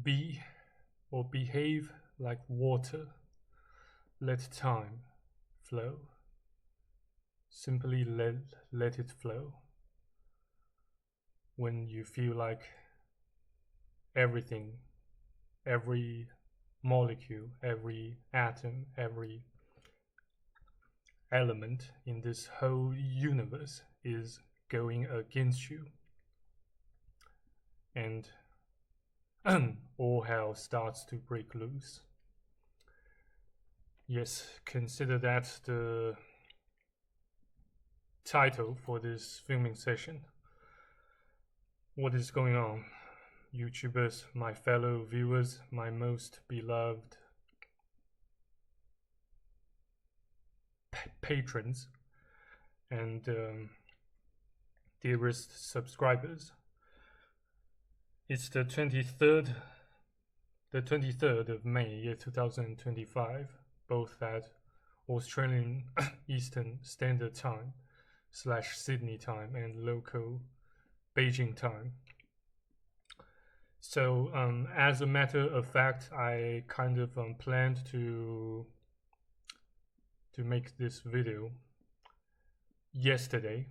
Be or behave like water. Let time flow. Simply let it flow. When you feel like everything, every molecule, every atom, every element in this whole universe is going against you, and all hell starts to break loose. Yes, consider that the title for this filming session. What is going on? YouTubers, my fellow viewers, my most beloved patrons, and dearest subscribers. It's the 23rd of May, 2025, both at Australian Eastern Standard Time / Sydney time and local Beijing time. So as a matter of fact, I kind of planned to make this video yesterday,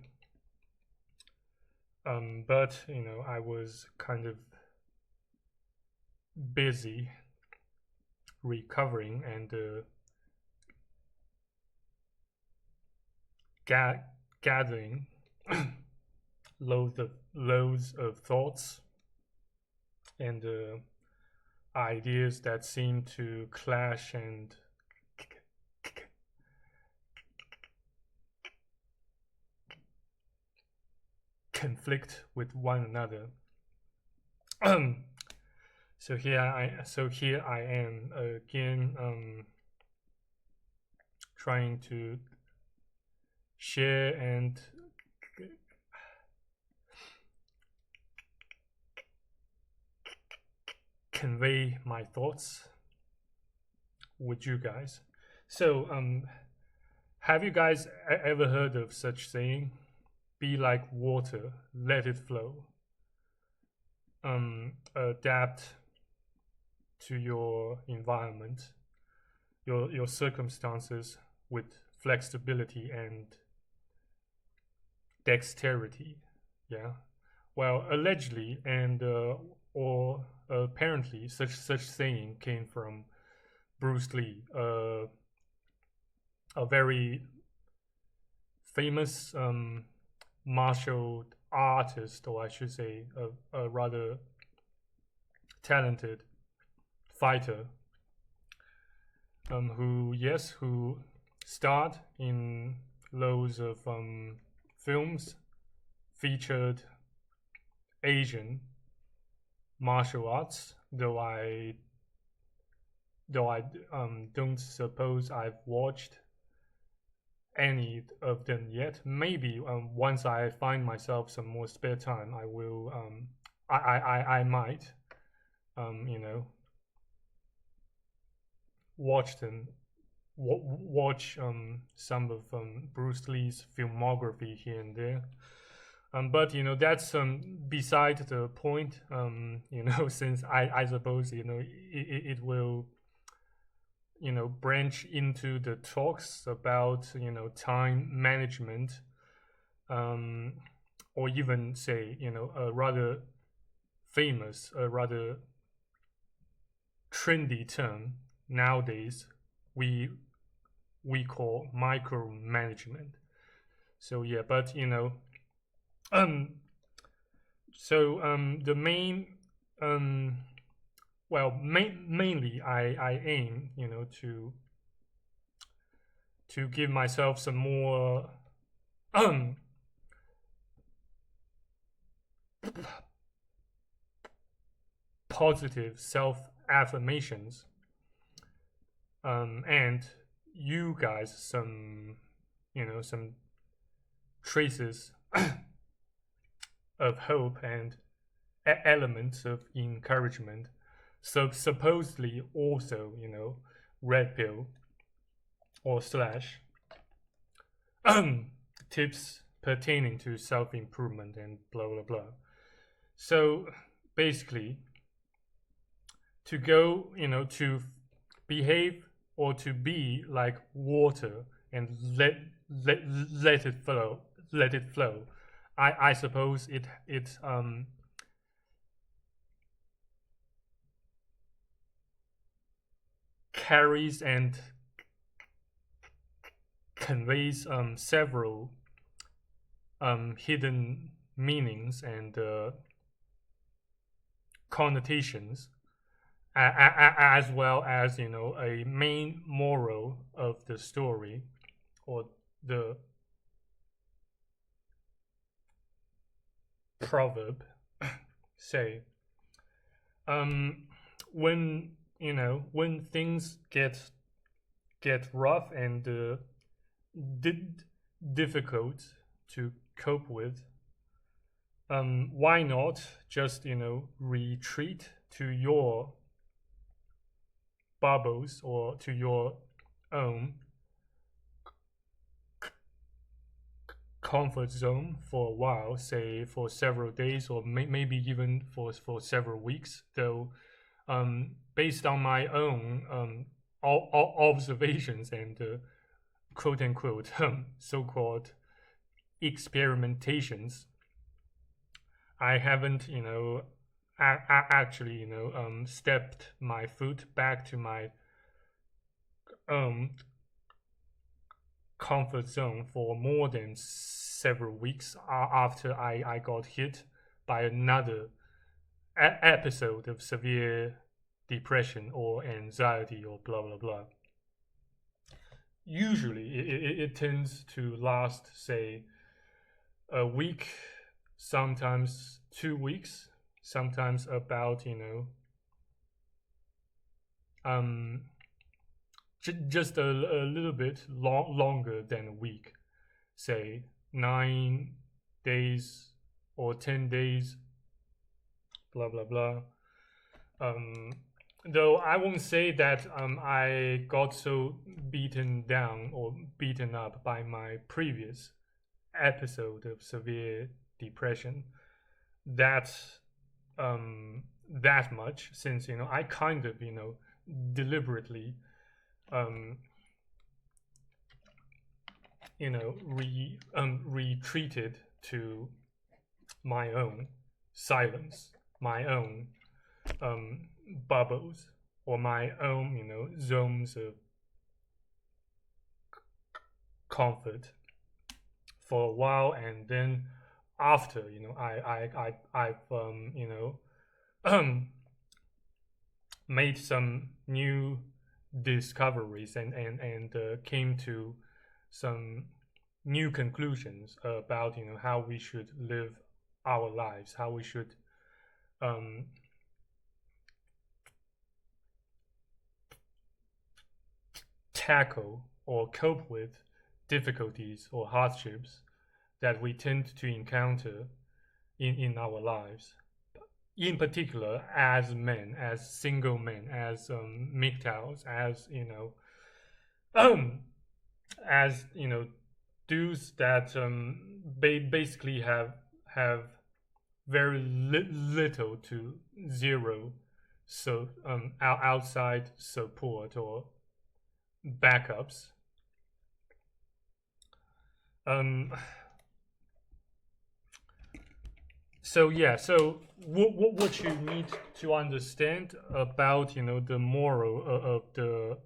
but I was kind of busy recovering and gathering loads of thoughts and ideas that seem to clash and conflict with one another. So here I am again, trying to share and convey my thoughts with you guys. So have you guys ever heard of such saying? Be like water, let it flow. Adapt to your environment, your circumstances with flexibility and dexterity. Yeah. Well, allegedly and or apparently, such saying came from Bruce Lee, a very famous martial artist, or I should say, a rather talented fighter, who starred in loads of films featured Asian martial arts, though I don't suppose I've watched any of them yet. Maybe once I find myself some more spare time, I will. I might, watch them. Watch some of Bruce Lee's filmography here and there. But that's beside the point. Since I suppose it will branch into the talks about time management, or even say a rather famous, a rather trendy term nowadays we call micromanagement. So yeah, but the main mainly I aim to give myself some more positive self affirmations, and you guys some traces of hope and elements of encouragement. So supposedly also red pill or slash tips pertaining to self-improvement and blah blah blah. So basically to go, to behave or to be like water and let let it flow, let it flow. I suppose it carries and conveys several hidden meanings and connotations, as well as a main moral of the story, or the proverb say, um when when things get rough and di- difficult to cope with, why not just retreat to your bubbles or to your own comfort zone for a while, say for several days or maybe even for several weeks. Though, based on my own observations and quote unquote so-called experimentations, I haven't actually stepped my foot back to my comfort zone for more than several weeks after I got hit by another episode of severe depression or anxiety or blah blah blah. Usually it tends to last, say, a week, sometimes 2 weeks, sometimes about um just a little bit longer than a week, say 9 days or 10 days, blah blah blah. Though I won't say that I got so beaten down or beaten up by my previous episode of severe depression that that much, since I kind of deliberately um, retreated to my own silence, my own bubbles, or my own zones of comfort for a while, and then after I've made some new discoveries and came to some new conclusions about how we should live our lives, how we should um, tackle or cope with difficulties or hardships that we tend to encounter in our lives, in particular as men, as single men, as MGTOWs, as as dudes that basically have very little to zero so outside support or backups. Um, so yeah, so what you need to understand about the moral of the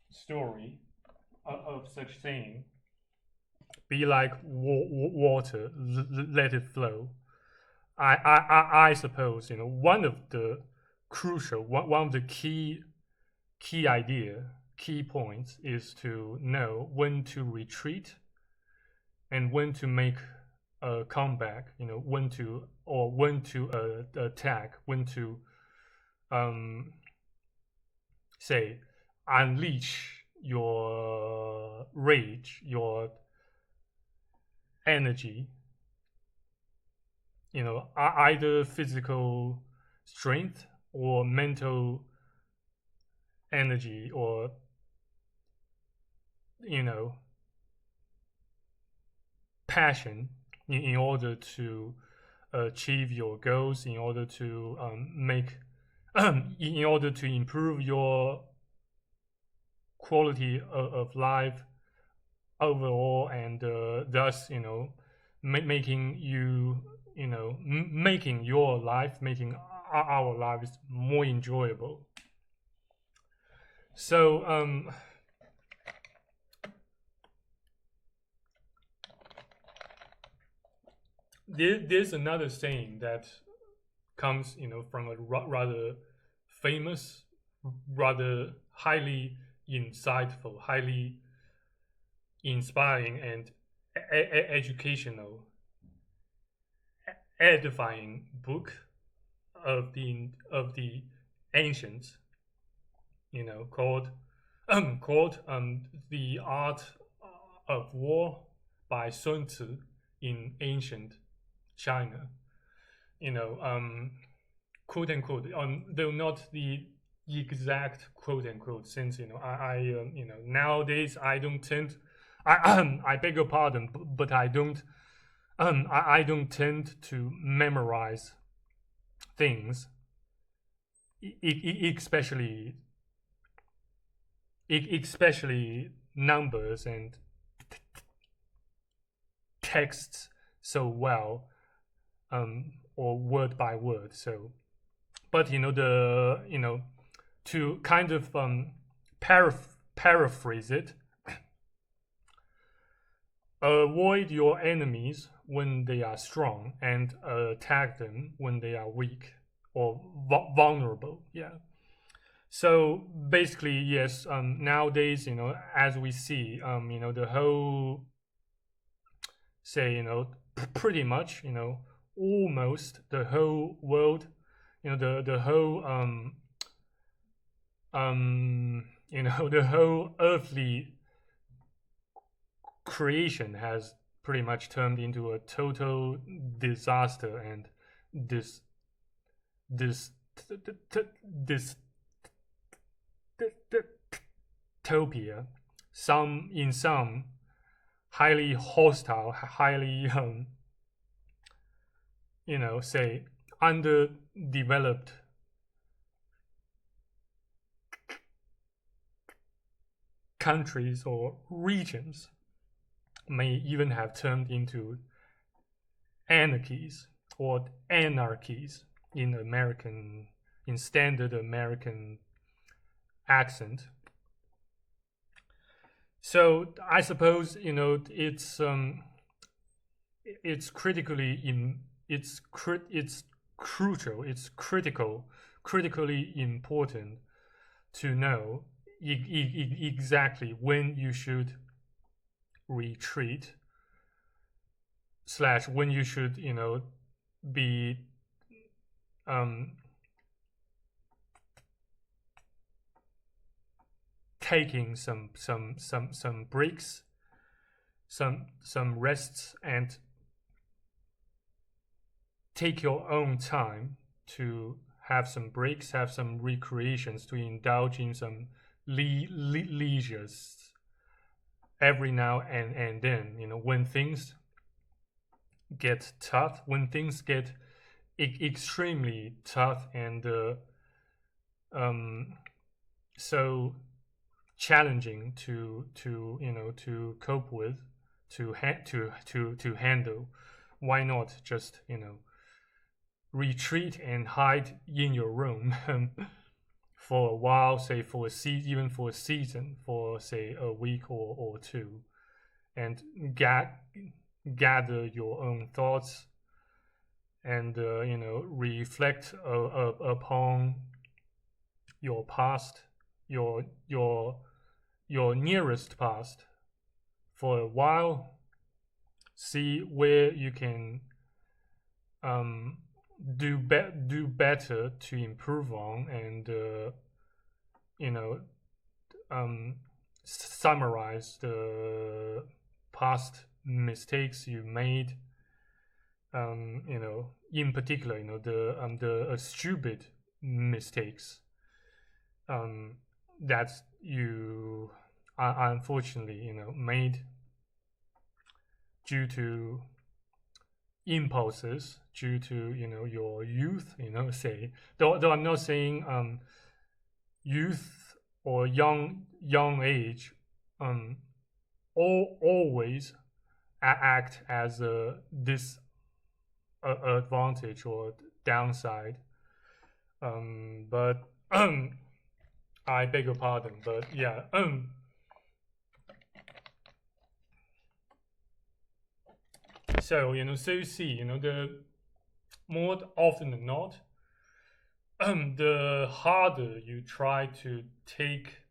story of such thing, be like water, let it flow. I suppose one of the crucial, one of the key points is to know when to retreat and when to make a comeback. When to attack, when to say unleash your rage, your energy, either physical strength or mental energy, or passion, in order to achieve your goals, in order to make in order to improve your quality of life overall, and thus, making you, making your life, making our lives more enjoyable. So there's another saying that comes, from a rather famous, rather highly insightful, highly inspiring, and educational, edifying book of the ancients, called The Art of War by Sun Tzu in ancient China. Quote unquote, though not the exact quote unquote, since nowadays I don't tend, I beg your pardon, but I don't, I don't tend to memorize things, especially especially numbers and texts so well, or word by word. So, but to kind of paraphrase it, avoid your enemies when they are strong and attack them when they are weak or vulnerable. Yeah. So basically, yes. Nowadays, as we see, the whole, say, pretty much, almost the whole world, the whole, the whole earthly creation has pretty much turned into a total disaster and this this this dystopia. Some highly hostile, highly say underdeveloped countries or regions may even have turned into anarchies or anarchies in standard American accent. So I suppose it's critically it's crucial, it's critically important to know exactly when you should retreat / when you should be taking some breaks, some rests, and take your own time to have some breaks, have some recreations, to indulge in some leisures every now and then. When things get tough, when things get extremely tough and so challenging to cope with, to handle, why not just retreat and hide in your room for a while, say for even for a season, for say a week or two, and gather your own thoughts and reflect upon your past, your nearest past for a while. See where you can do better to improve on, and summarize the past mistakes you made. In particular, the stupid mistakes that you unfortunately made due to impulses due to your youth. Say though I'm not saying youth or young age always act as a disadvantage or downside. But I beg your pardon. But yeah. So so you see, the more often than not, the harder you try to take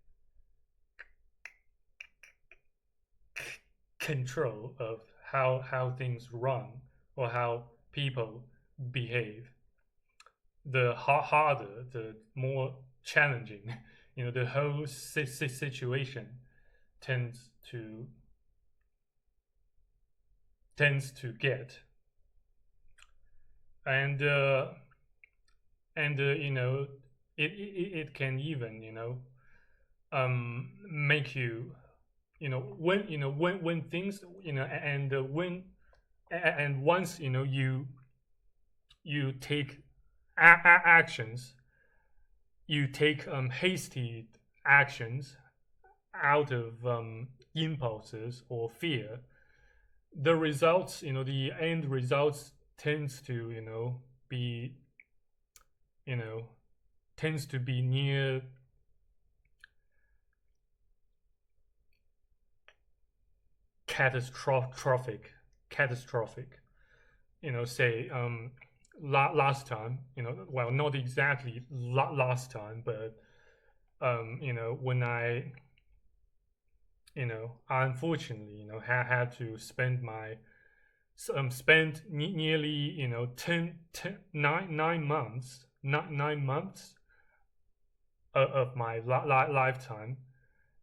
control of how things run or how people behave, the harder, the more challenging, the whole situation tends to get. And it can even make you when things and and once you take actions, you take hasty actions out of impulses or fear, the results, the end results tends to be tends to be near catastrophic. Say last time, well, not exactly last time, but when I unfortunately had to spend nearly 9 months, 9 months of my lifetime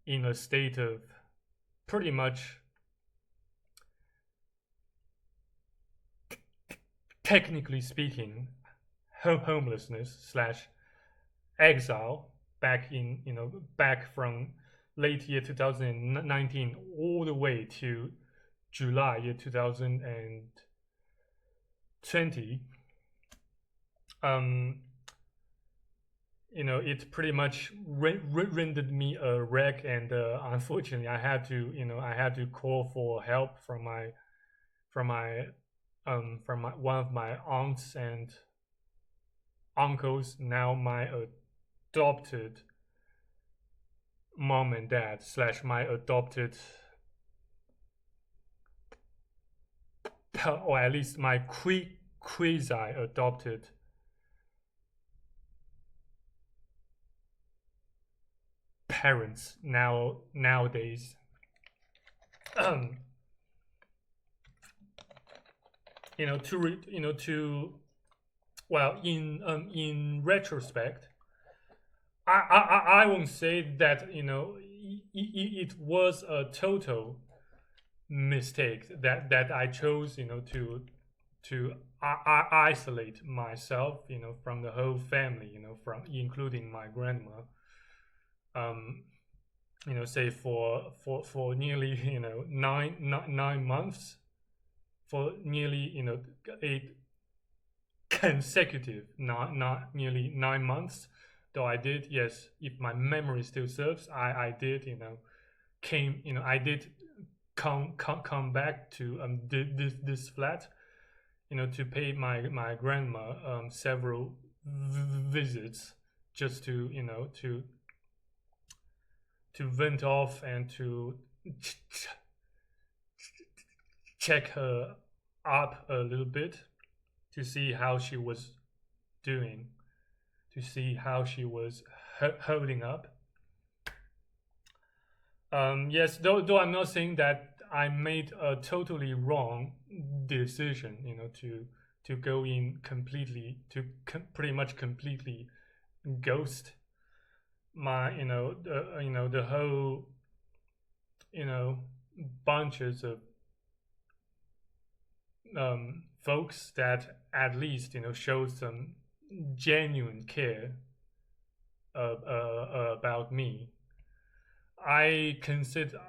in a state of pretty much, technically speaking, homelessness slash exile, back from late year 2019 all the way to July year 2020. It pretty much rendered me a wreck, and unfortunately, I had to call for help from one of my aunts and uncles, now my adopted mom and dad slash my adopted, or at least my quasi adopted parents nowadays. Well, in retrospect, I won't say that it was a total mistake that I chose to isolate myself from the whole family, from including my grandma. Say for nearly 9 months, for nearly 8 consecutive, not nearly 9 months, though I did, yes, if my memory still serves, I did I did come back to this flat to pay my grandma several visits, just to to vent off and to check her up a little bit, to see how she was doing, to see how she was holding up. Yes, though I'm not saying that I made a totally wrong decision, to go in completely, to pretty much completely ghost my, the whole, bunches of folks that at least showed some genuine care about me. I consider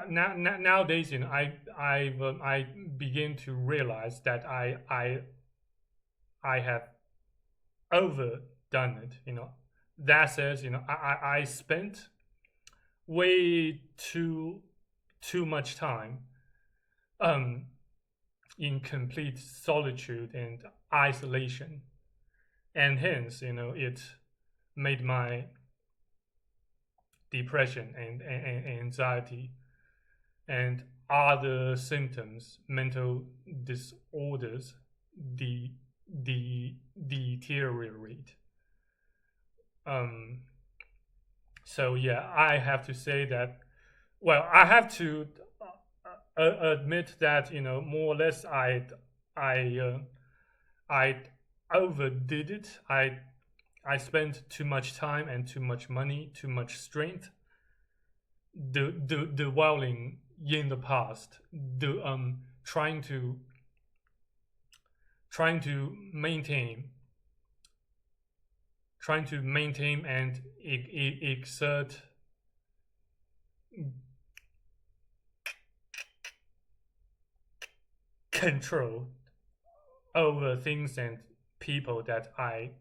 nowadays, I begin to realize that I have overdone it. That says, I spent way too much time um in complete solitude and isolation, and hence, it made my depression and anxiety and other symptoms, mental disorders, de, deteriorate. Um, so yeah, I have to say that. Well, I have to admit that, more or less I I overdid it. I spent too much time and too much money, too much strength, dwelling in the past, the trying to maintain trying to maintain and exert control over things and people that I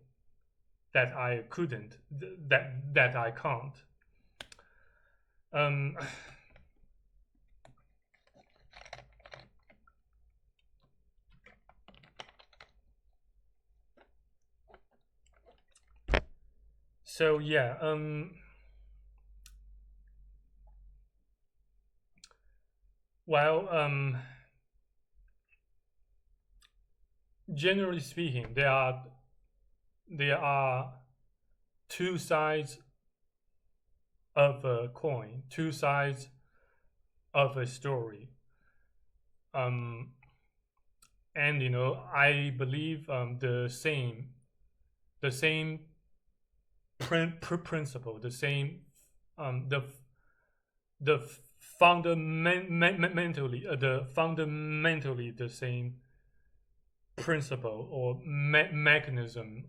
couldn't, that I can't. Um, so yeah, well, generally speaking, there are two sides of a coin, two sides of a story. Um, and I believe the same principle, the fundamentally the same principle or mechanism,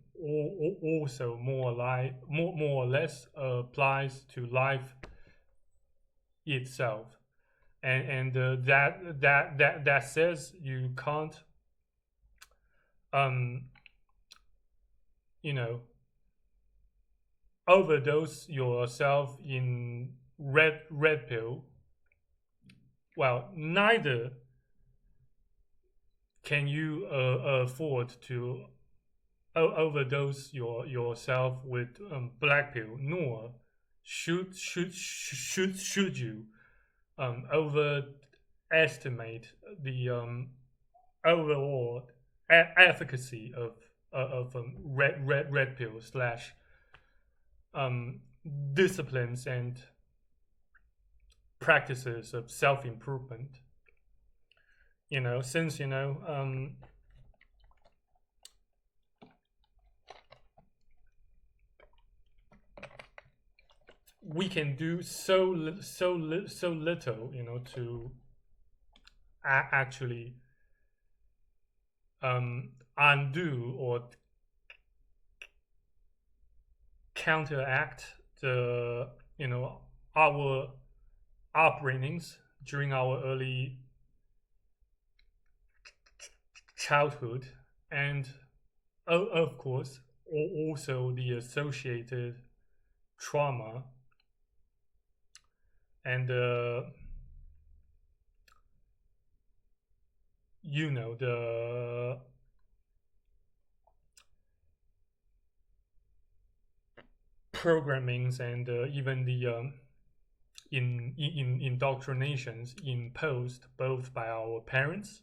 also more or less applies to life itself, and that says you can't um you know overdose yourself in red pill. Well, neither can you afford to overdose yourself with black pill, nor should you overestimate the overall efficacy of red pill slash disciplines and practices of self improvement. Since we can do so little, to actually undo or counteract the our upbringings during our early childhood, and of course also the associated trauma and the programmings and even the in indoctrinations imposed both by our parents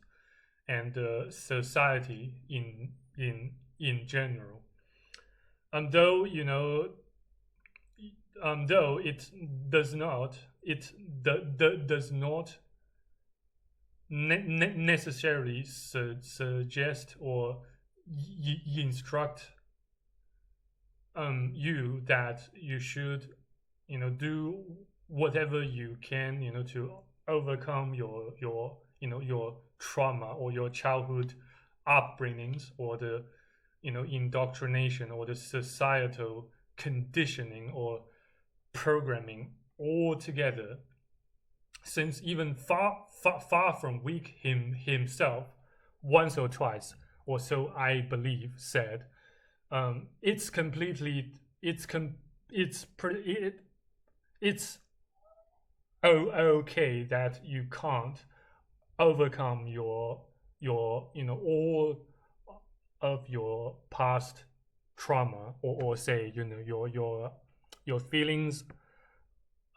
and society in general. And though though it does not necessarily suggest or instruct you that you should do whatever you can to overcome your trauma or your childhood upbringings or the indoctrination or the societal conditioning or programming altogether since even far from weak himself, once or twice, or so I believe, said, it's completely, it's pretty, it's okay that you can't overcome your all of your past trauma, or say your feelings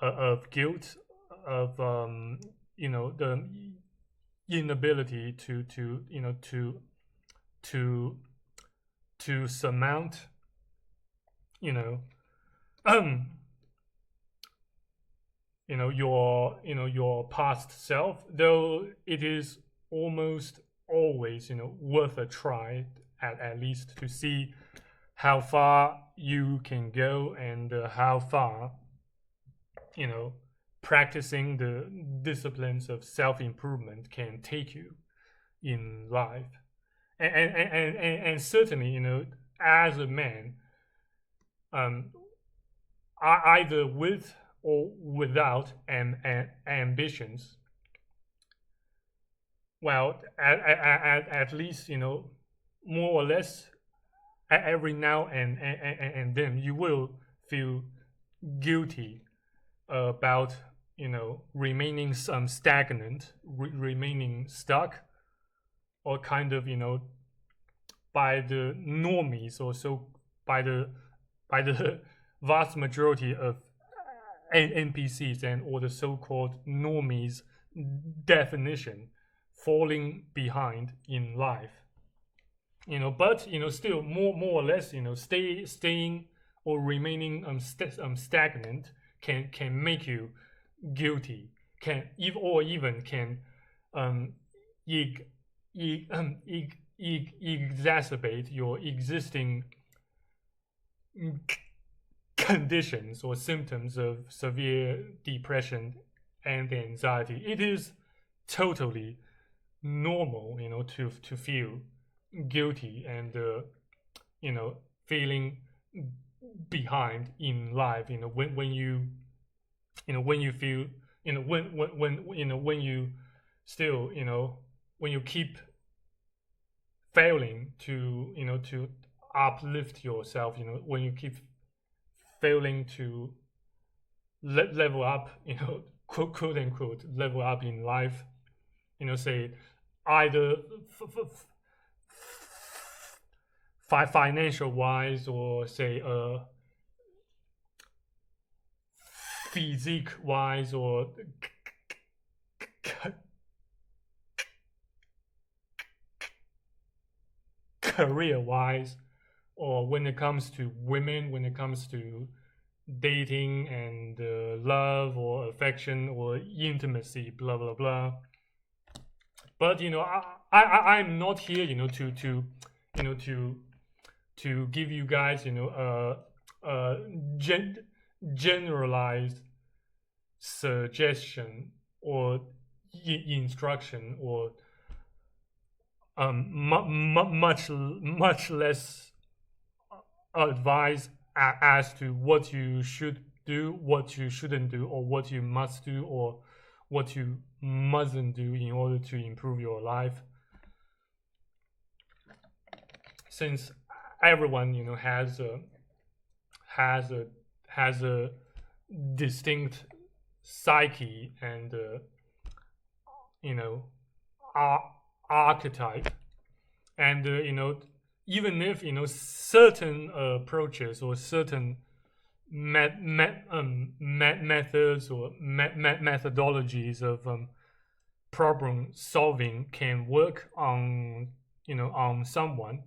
of guilt, of the inability to to surmount you know um your past self, though it is almost always worth a try, at least, to see how far you can go, and how far practicing the disciplines of self-improvement can take you in life. And certainly, as a man, um, either with or without ambitions, well, at least, more or less, every now and then, you will feel guilty about remaining stagnant, remaining stuck, or kind of by the normies, or so, by the vast majority of NPCs, and or the so-called normies definition, falling behind in life. But still, more or less, staying or remaining stagnant can make you guilty, even can exacerbate your existing conditions or symptoms of severe depression and anxiety. It is totally normal, to feel guilty, and feeling behind in life. When you feel, when you still, when you keep failing to uplift yourself, when you keep failing to level up, quote unquote, level up in life, say, either financial wise, or say physique wise, or career wise, or when it comes to women, when it comes to dating and love or affection or intimacy, blah blah blah. But I'm not here to give you guys a generalized suggestion or instruction, or much less advice as to what you should do, what you shouldn't do, or what you must do, or what you mustn't do in order to improve your life. Since everyone has a distinct psyche and archetype, and even if certain approaches or certain methods or methodologies of problem solving can work on on someone,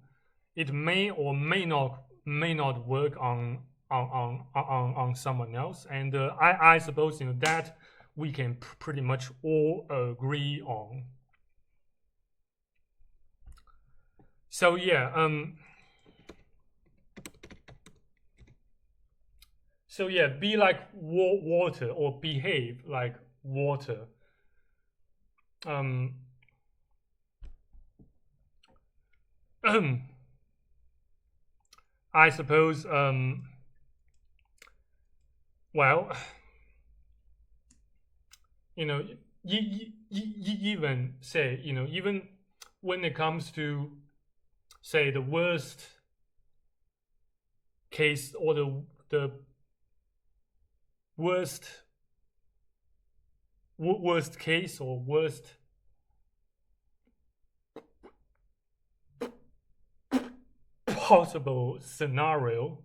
it may or may not work on someone else. And I suppose that we can pretty much all agree on. So yeah, be like water, or behave like water. I suppose, well, you know, even say, even when it comes to say the worst case or the worst case or worst possible scenario,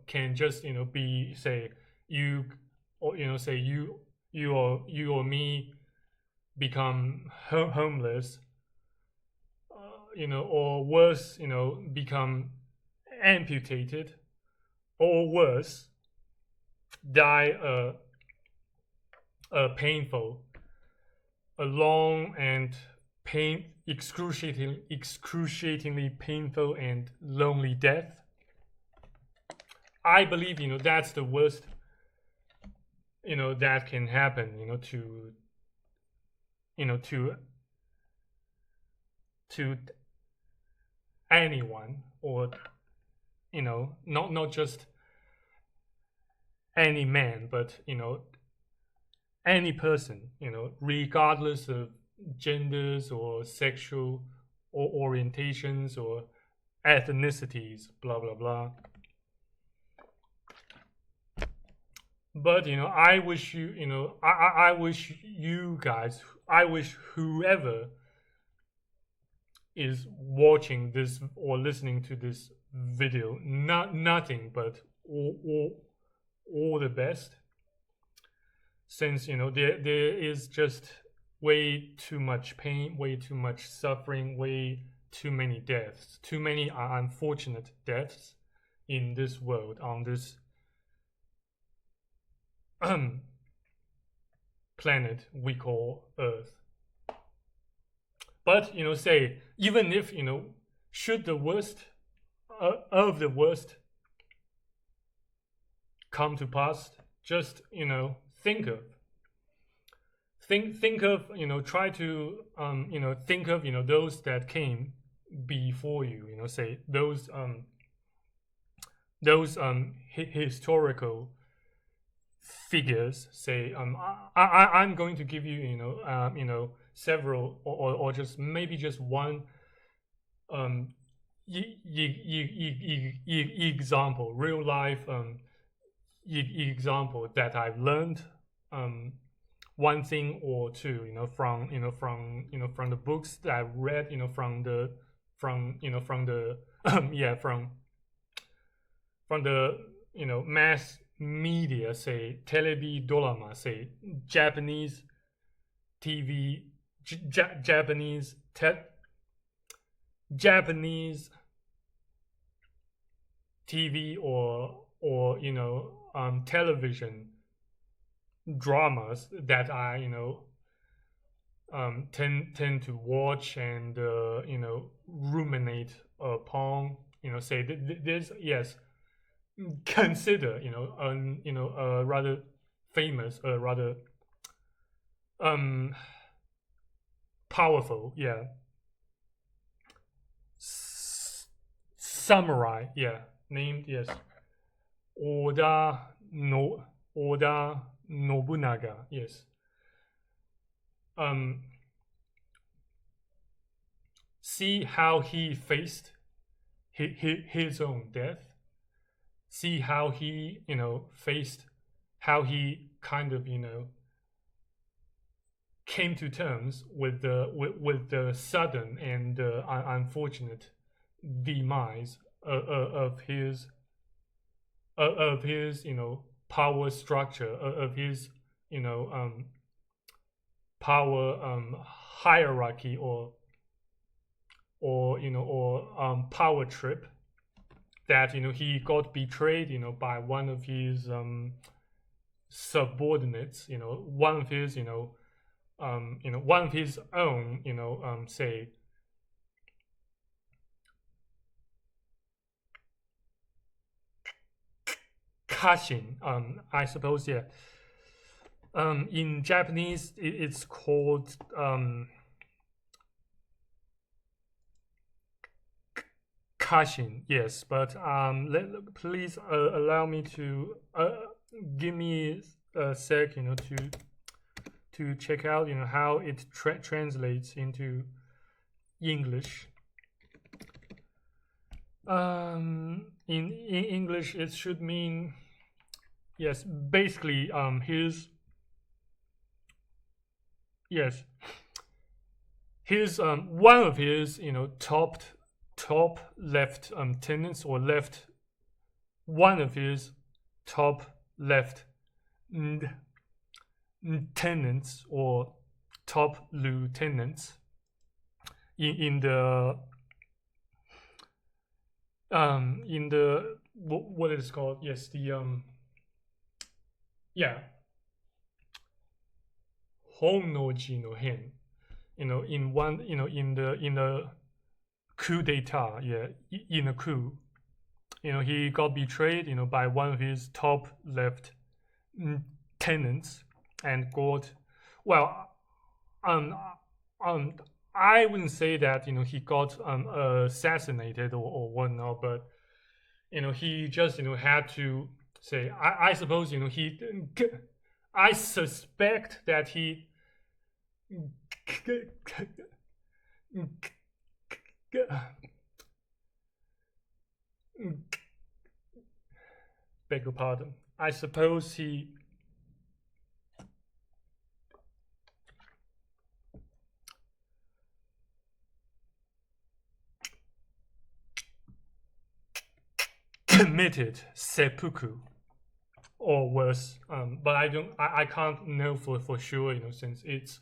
can just be say you or say you or me become homeless, or worse, become amputated, or worse, die a painful, a long and excruciatingly painful and lonely death. I believe that's the worst that can happen to anyone, or not just any man, but any person, regardless of genders or sexual or orientations or ethnicities, blah blah blah. But I wish I wish you guys, I wish whoever is watching this or listening to this video, nothing but all the best, since there is just way too much pain, way too much suffering, way too many deaths, too many unfortunate deaths in this world, on this planet we call Earth. But say, even if should the worst of the worst come to pass, just think of try to think of those that came before you, say those historical figures. Say I'm going to give you several, or just maybe just one example, real life example that I've learned one thing or two from from the books that I read, from the from the mass media, say telebi dolama, say Japanese TV, Japanese TV, or television dramas that I tend to watch and ruminate upon. Say there's, yes, consider a rather famous, rather powerful, yeah, samurai, yeah, named, yes, Oda Nobunaga, yes. See how he faced his own death. See how he faced, how he kind of came to terms with the sudden and unfortunate demise of his power structure, of his power hierarchy, or power trip, that he got betrayed by one of his subordinates, one of his one of his own say kashin, I suppose, yeah. In Japanese it's called kashin, yes. But please allow me to give me a sec, to check out, how it translates into English. In English, it should mean, yes, basically, here's one of his, top left tenants, or left, one of his top left tenants, or top lieutenants in the what is it called? Yes, the Honnoji no Hen. In one, in the coup d'etat, in a coup, he got betrayed, by one of his top left tenants, and got, well, I wouldn't say that he got assassinated or whatnot, but he just had to say, I suppose he, I suspect that he beg your pardon. I suppose he committed seppuku, or worse, but I can't know for sure, since it's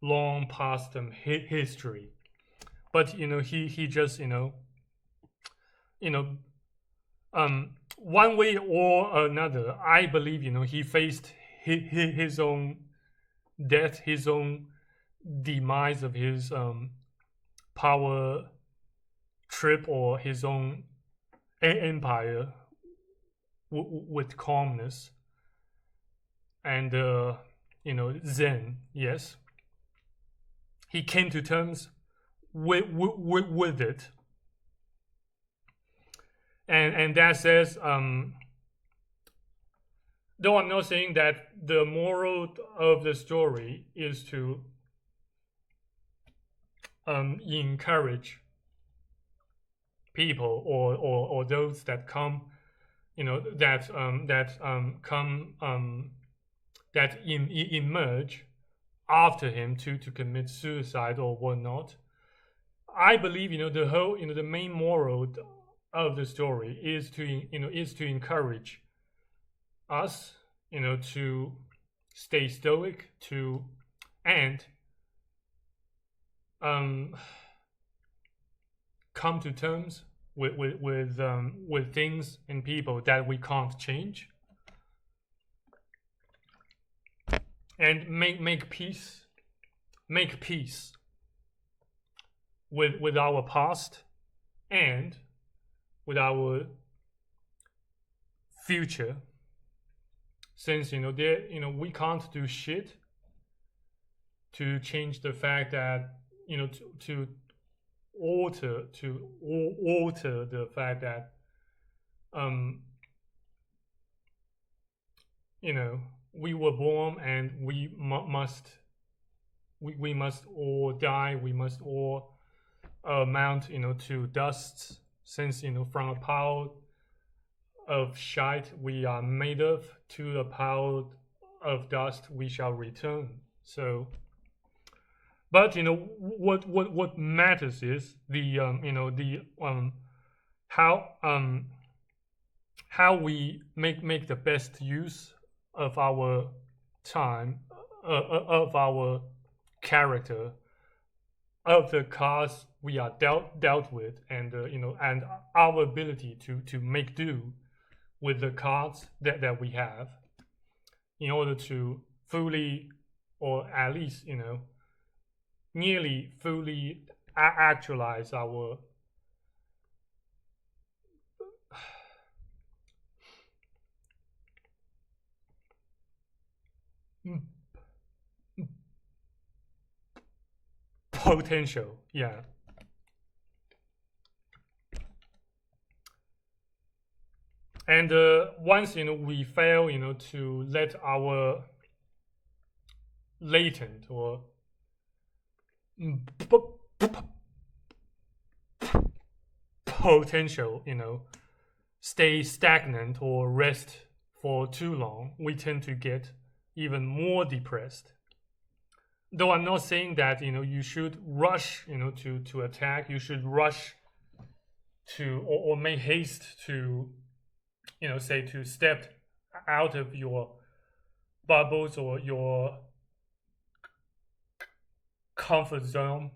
long past history. But he just one way or another, I believe he faced his own death, his own demise of his power trip, or his own empire, with calmness and zen. Yes, he came to terms with it, and that says, though I'm not saying that the moral of the story is to encourage people, or those that come, that emerge after him to commit suicide or whatnot. I believe the whole, the main moral of the story is to encourage us, to stay stoic, and come to terms with things and people that we can't change, and make peace with our past and with our future, since we can't do shit to change the fact that to alter the fact that we were born, and we must all die, we must all amount to dust, since from a pile of shite we are made of, to a pile of dust we shall return. So, but what matters is the how we make the best use of our time, of our character, of the cards we are dealt with, and and our ability to make do with the cards that we have, in order to fully, or at least nearly fully actualize our potential. Yeah. And once we fail to let our latent or potential stay stagnant or rest for too long, we tend to get even more depressed. Though I'm not saying that you should rush to attack. You should rush to or make haste to say to step out of your bubbles or your comfort zone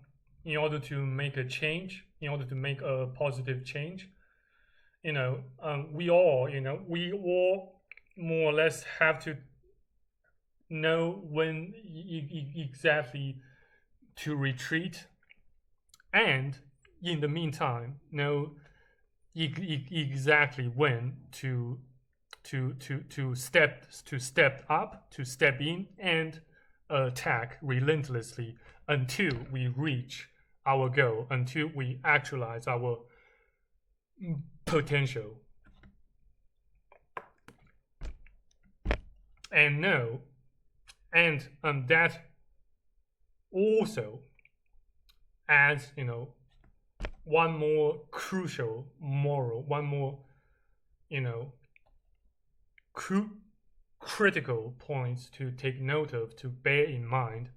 in order to make a change, in order to make a positive change. We all more or less have to know when exactly to retreat, and in the meantime know exactly when to step up, to step in and attack relentlessly until we reach our goal, until we actualize our potential. And no, and that also adds one more crucial moral, one more critical points to take note of, to bear in mind.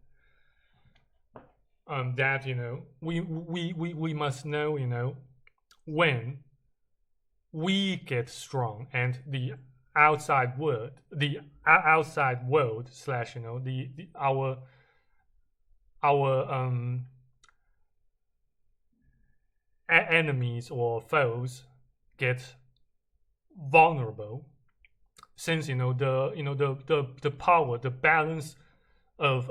That we must know when we get strong and the outside world slash our enemies or foes get vulnerable, since the power, the balance of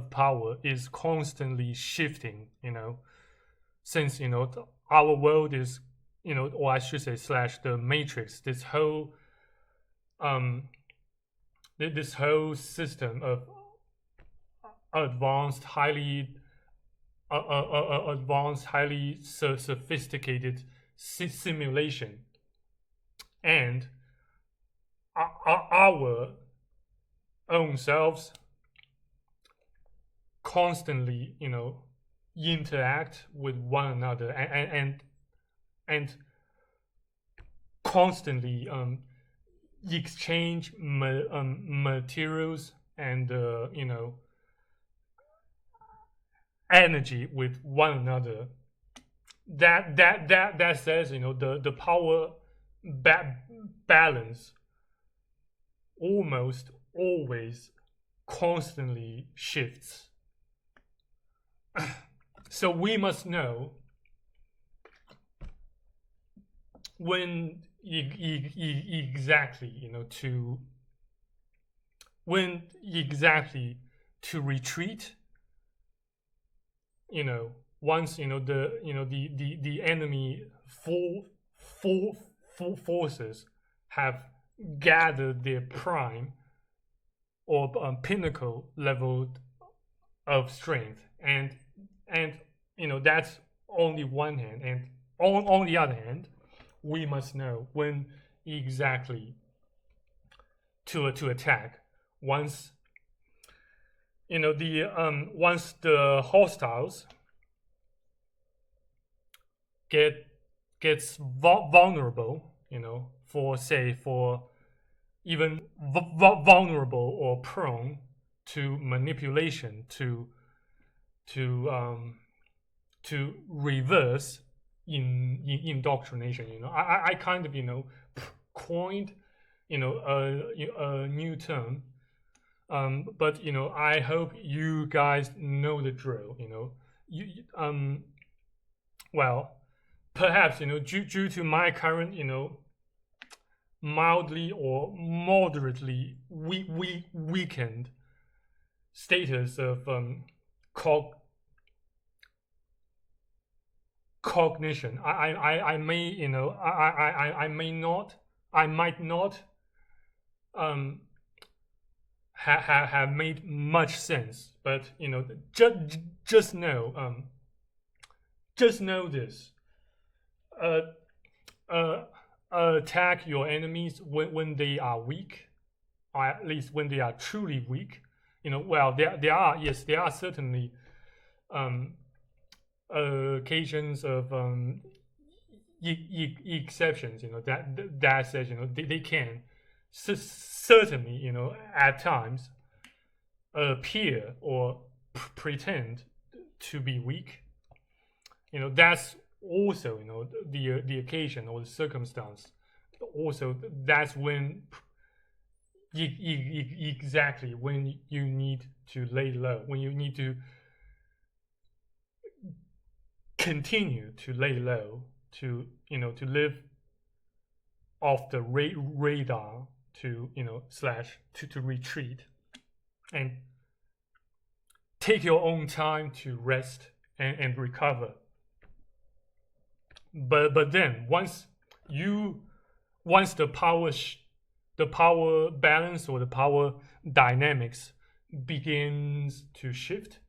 power is constantly shifting. Since our world is or I should say slash the matrix, this whole system of advanced, highly sophisticated simulation, and our own selves constantly interact with one another and constantly exchange materials and energy with one another. That says the power balance almost always constantly shifts. So we must know when exactly to retreat. Once the enemy forces have gathered their prime or pinnacle level of strength, and that's only one hand, and on the other hand, we must know when exactly to attack. Once once the hostiles gets vulnerable, for even vulnerable or prone to manipulation, to reverse in indoctrination. I kind of coined a new term, but I hope you guys know the drill. Well, perhaps due to my current mildly or moderately weakened status of cognition, I may I might not have made much sense, but just know this. attack your enemies when they are weak, or at least when they are truly weak. Well, there are certainly um, occasions of exceptions. That says they can certainly at times appear or pretend to be weak. That's also the occasion or the circumstance. Also, that's when exactly when you need to lay low, when you need to continue to lay low, to to live off the radar, to slash to retreat and take your own time to rest and recover. But then once the power balance or the power dynamics begins to shift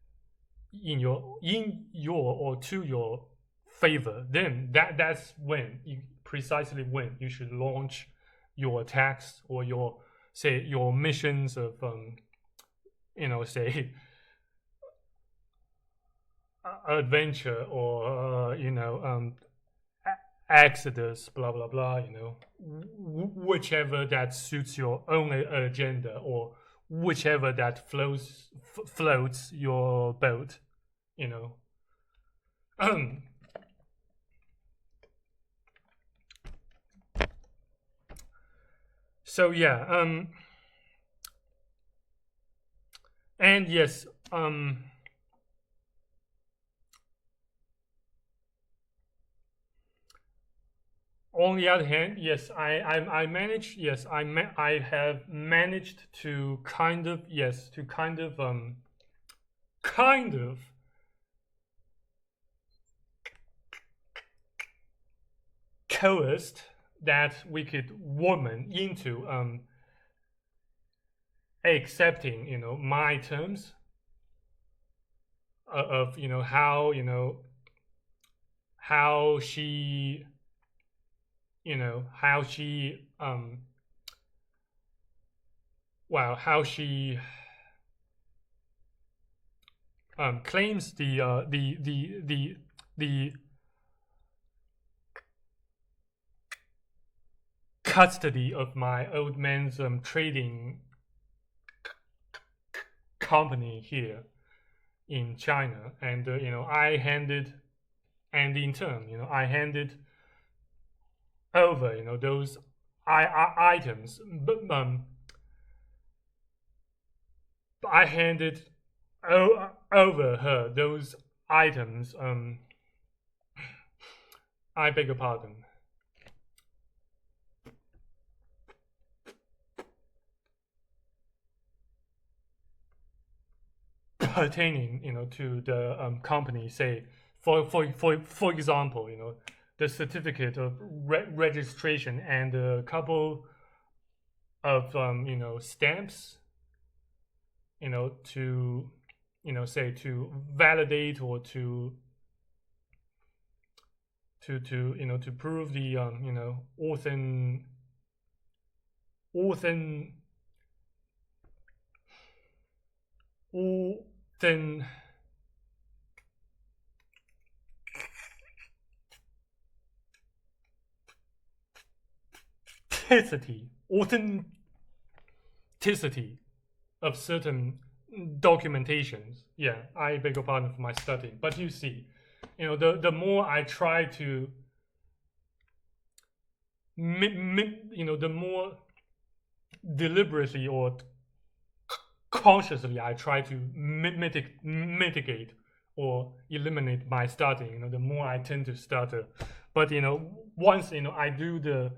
in your or to your favor, then that's when precisely when you should launch your attacks or your missions of say adventure or exodus, blah blah blah. Whichever that suits your own agenda, or whichever that floats your boat. you know so yeah, and yes, on the other hand, yes, I managed. Yes, I have managed to kind of, yes, to kind of coerced that wicked woman into accepting my terms of how she how she how she claims the custody of my old man's trading company here in China, and I handed, and in turn, I handed over those items, but I handed over her those items. I beg your pardon. Pertaining, to the company, say for example, the certificate of registration and a couple of stamps, to say to validate or to prove the authenticity authenticity of certain documentations. Yeah, I beg your pardon for my stuttering, but you see, the more I try to the more deliberately or consciously I try to mitigate or eliminate my stuttering, the more I tend to stutter. But once I do the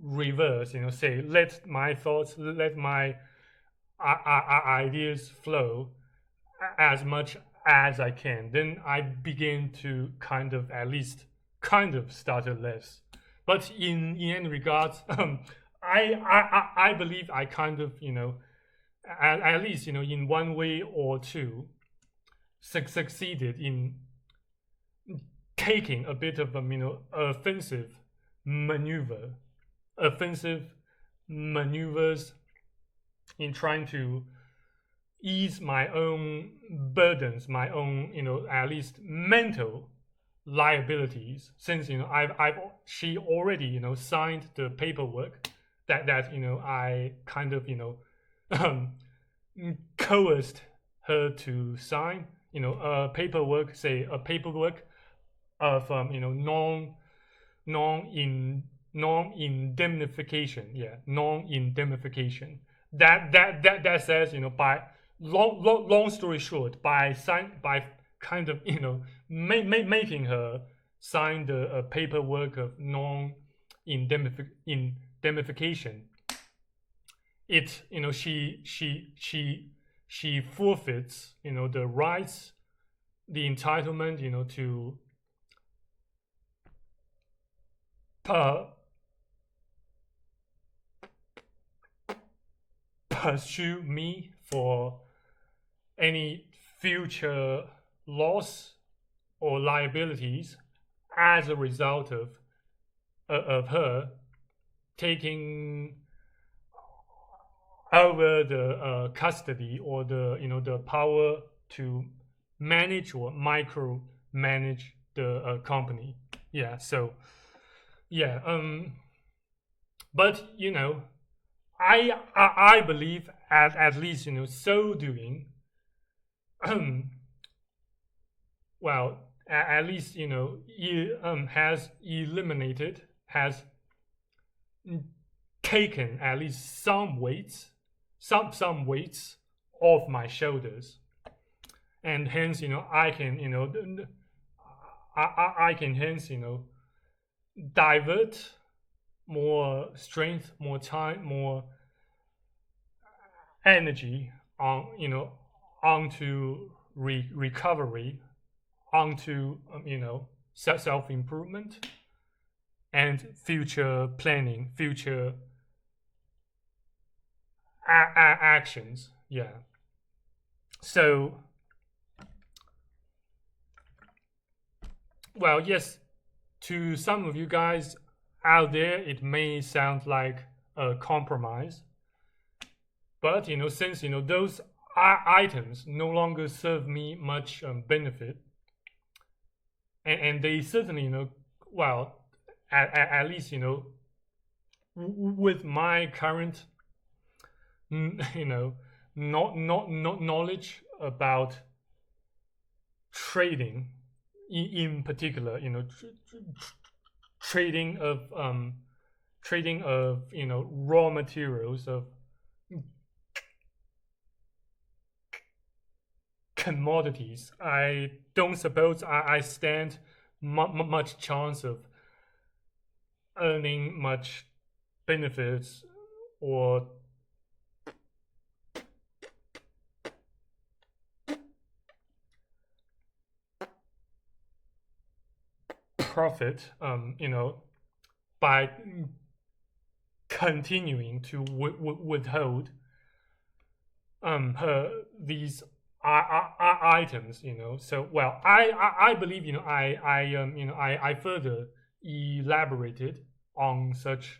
reverse, say let my thoughts, let my ideas flow as much as I can, then I begin to kind of at least kind of stutter less. But in any regards, I believe I kind of at least in one way or two succeeded in taking a bit of offensive maneuver offensive maneuvers in trying to ease my own burdens, my own, at least mental liabilities, since she already signed the paperwork that I kind of um, coerced her to sign, a paperwork, say a paperwork of non indemnification, non indemnification, that says, by long story short, by kind of making her sign the paperwork of non indemnification, it she forfeits the rights, the entitlement to pursue me for any future loss or liabilities as a result of her taking over the custody, or the power to manage or micro manage the company. So but I believe at least so doing well, at least has eliminated, has taken at least some weights off my shoulders, and hence I can I can hence divert more strength, more time, more energy on onto recovery, onto self improvement and future planning, future actions. So, well, yes, to some of you guys out there, it may sound like a compromise, but since those items no longer serve me much benefit, and they certainly well, at least with my current not knowledge about trading, in particular trading of raw materials, of commodities, I don't suppose I stand much chance of earning much benefits or profit by continuing to withhold these items. So, well, I believe I further elaborated on such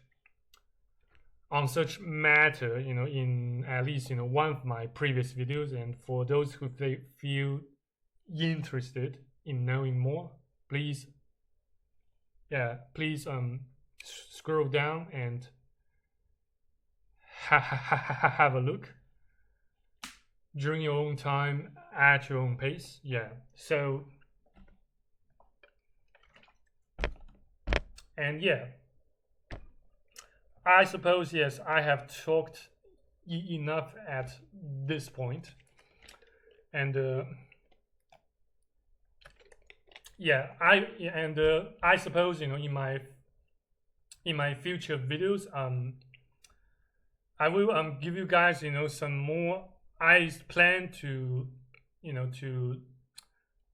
matter in at least one of my previous videos, and for those who feel interested in knowing more, please scroll down and have a look during your own time at your own pace. So, and I suppose, yes, I have talked enough at this point, and I suppose in my future videos, I will give you guys some more. I plan to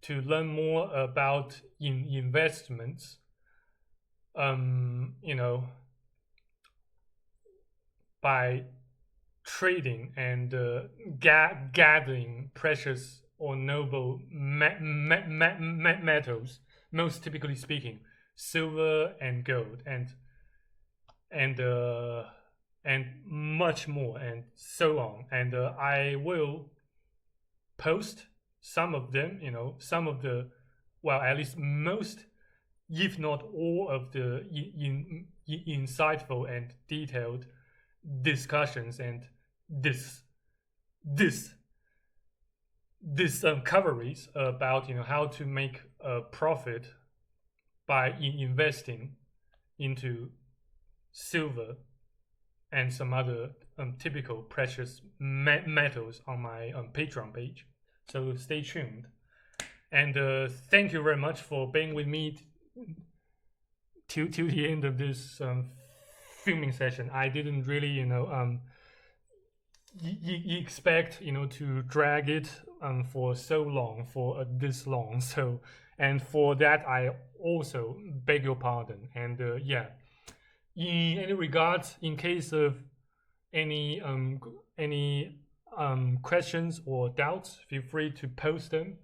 to learn more about investments. By trading and gathering precious or noble metals, most typically speaking, silver and gold. And and much more and so on. And I will post some of them, some of the, well, at least most, if not all of the insightful and detailed discussions and this coverage about how to make a profit by investing into silver and some other typical precious metals on my Patreon page. So stay tuned. And thank you very much for being with me till the end of this filming session. I didn't really, expect to drag it for so long, for this long. So, and for that I also beg your pardon. And yeah, in any regards, in case of any questions or doubts, feel free to post them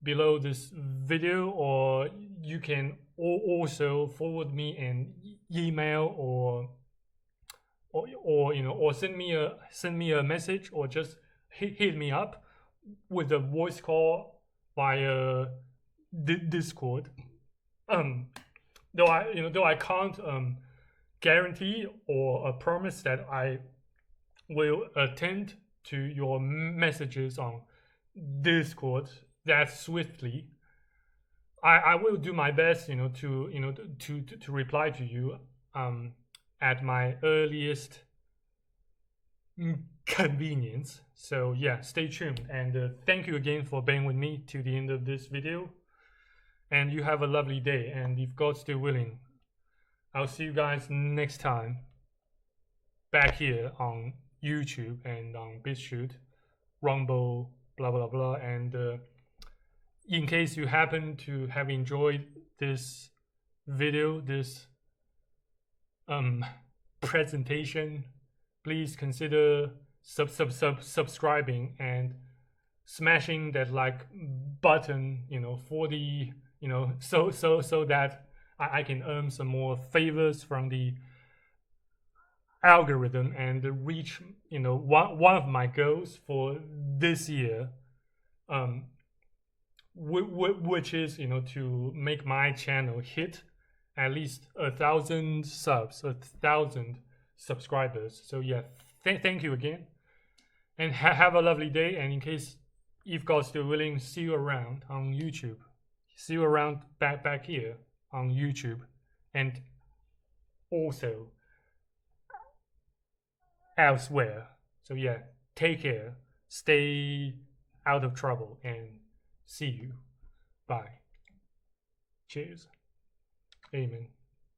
below this video, or you can also forward me an email or send me a message, or just hit me up with a voice call via Discord. Though I can't guarantee or promise that I will attend to your messages on Discord that swiftly. I will do my best, to reply to you at my earliest convenience. So yeah, stay tuned, and thank you again for being with me to the end of this video. And you have a lovely day, and if God's still willing, I'll see you guys next time back here on YouTube and on BitChute, Rumble, blah blah blah. And in case you happen to have enjoyed this video, this presentation, please consider subscribing and smashing that like button, for the so that I can earn some more favors from the algorithm and reach one of my goals for this year, which is to make my channel hit at least 1,000 subs, 1,000 subscribers. So yeah, thank you again, and have a lovely day. And in case, if God's still willing, see you around on YouTube. See you around back here on YouTube, and also elsewhere. So yeah, take care, stay out of trouble, and see you. Bye. Cheers. Amen.